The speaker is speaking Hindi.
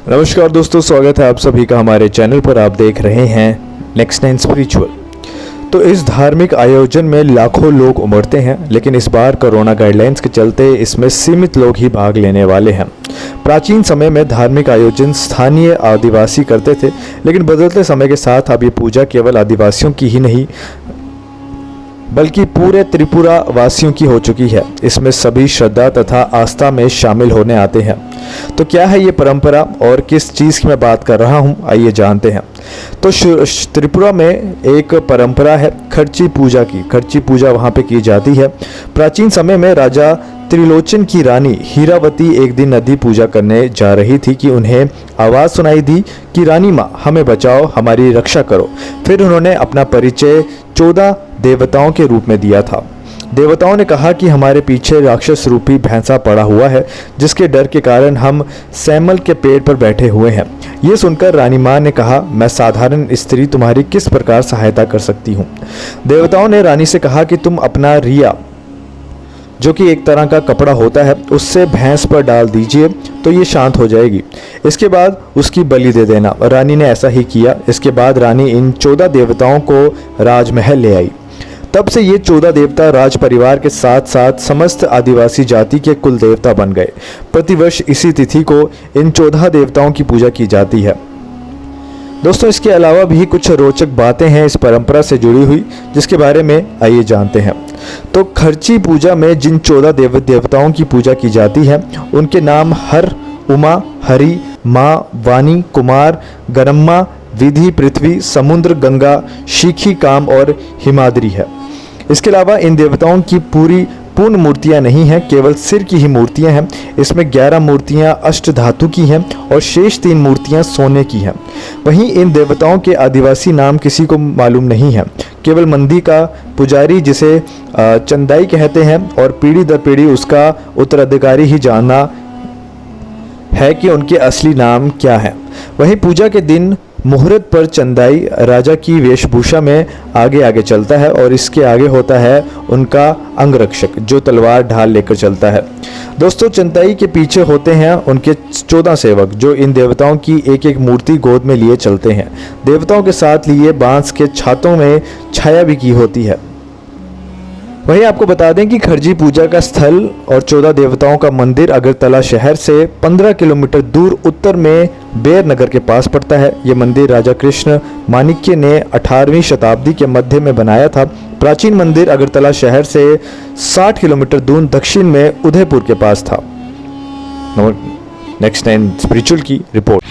नमस्कार दोस्तों, स्वागत है आप सभी का हमारे चैनल पर। आप देख रहे हैं नेक्स्ट 9 स्पिरिचुअल। तो इस धार्मिक आयोजन में लाखों लोग उमड़ते हैं, लेकिन इस बार कोरोना गाइडलाइंस के चलते इसमें सीमित लोग ही भाग लेने वाले हैं। प्राचीन समय में धार्मिक आयोजन स्थानीय आदिवासी करते थे, लेकिन बदलते समय के साथ अब ये पूजा केवल आदिवासियों की ही नहीं बल्कि पूरे त्रिपुरा वासियों की हो चुकी है। इसमें सभी श्रद्धा तथा आस्था में शामिल होने आते हैं। तो क्या है ये परंपरा और किस चीज़ की मैं बात कर रहा हूँ, आइए जानते हैं। तो त्रिपुरा में एक परंपरा है खर्ची पूजा की। खर्ची पूजा वहाँ पे की जाती है। प्राचीन समय में राजा त्रिलोचन की रानी हीरावती एक दिन नदी पूजा करने जा रही थी कि उन्हें आवाज़ सुनाई दी कि रानी माँ, हमें बचाओ, हमारी रक्षा करो। फिर उन्होंने अपना परिचय 14 देवताओं के रूप में दिया था। देवताओं ने कहा कि हमारे पीछे राक्षस रूपी भैंसा पड़ा हुआ है, जिसके डर के कारण हम सैमल के पेड़ पर बैठे हुए हैं। ये सुनकर रानी माँ ने कहा, मैं साधारण स्त्री तुम्हारी किस प्रकार सहायता कर सकती हूँ। देवताओं ने रानी से कहा कि तुम अपना रिया, जो कि एक तरह का कपड़ा होता है, उससे भैंस पर डाल दीजिए तो ये शांत हो जाएगी। इसके बाद उसकी बलि दे देना। रानी ने ऐसा ही किया। इसके बाद रानी इन 14 देवताओं को राजमहल ले आई। तब से ये 14 देवता राज परिवार के साथ साथ समस्त आदिवासी जाति के कुल देवता बन गए। प्रतिवर्ष इसी तिथि को इन 14 देवताओं की पूजा की जाती है। दोस्तों, इसके अलावा भी कुछ रोचक बातें हैं इस परंपरा से जुड़ी हुई, जिसके बारे में आइए जानते हैं। तो खर्ची पूजा में जिन 14 देवताओं की पूजा की जाती है, उनके नाम हर, उमा, हरि, माँ, वाणी, कुमार, गरम्मा, विधि, पृथ्वी, समुद्र, गंगा, शिखी, काम और हिमाद्री है। इसके अलावा इन देवताओं की पूर्ण मूर्तियां नहीं हैं, केवल सिर की ही मूर्तियां हैं। इसमें 11 मूर्तियां अष्ट धातु की हैं और शेष 3 मूर्तियां सोने की हैं। वहीं इन देवताओं के आदिवासी नाम किसी को मालूम नहीं है। केवल मंदिर का पुजारी, जिसे चंदाई कहते हैं, और पीढ़ी दर पीढ़ी उसका उत्तराधिकारी ही जानना है कि उनके असली नाम क्या है। वहीं पूजा के दिन मुहूर्त पर चंदाई राजा की वेशभूषा में आगे आगे चलता है और इसके आगे होता है उनका अंगरक्षक, जो तलवार ढाल लेकर चलता है। दोस्तों, चंदाई के पीछे होते हैं उनके 14 सेवक, जो इन देवताओं की एक एक मूर्ति गोद में लिए चलते हैं। देवताओं के साथ लिए बांस के छातों में छाया भी की होती है। वहीं आपको बता दें कि खर्जी पूजा का स्थल और 14 देवताओं का मंदिर अगरतला शहर से 15 किलोमीटर दूर उत्तर में बेर नगर के पास पड़ता है। ये मंदिर राजा कृष्ण माणिक्य ने 18वीं शताब्दी के मध्य में बनाया था। प्राचीन मंदिर अगरतला शहर से 60 किलोमीटर दूर दक्षिण में उदयपुर के पास था। नेक्स्ट 9 स्पिरिचुअल की रिपोर्ट।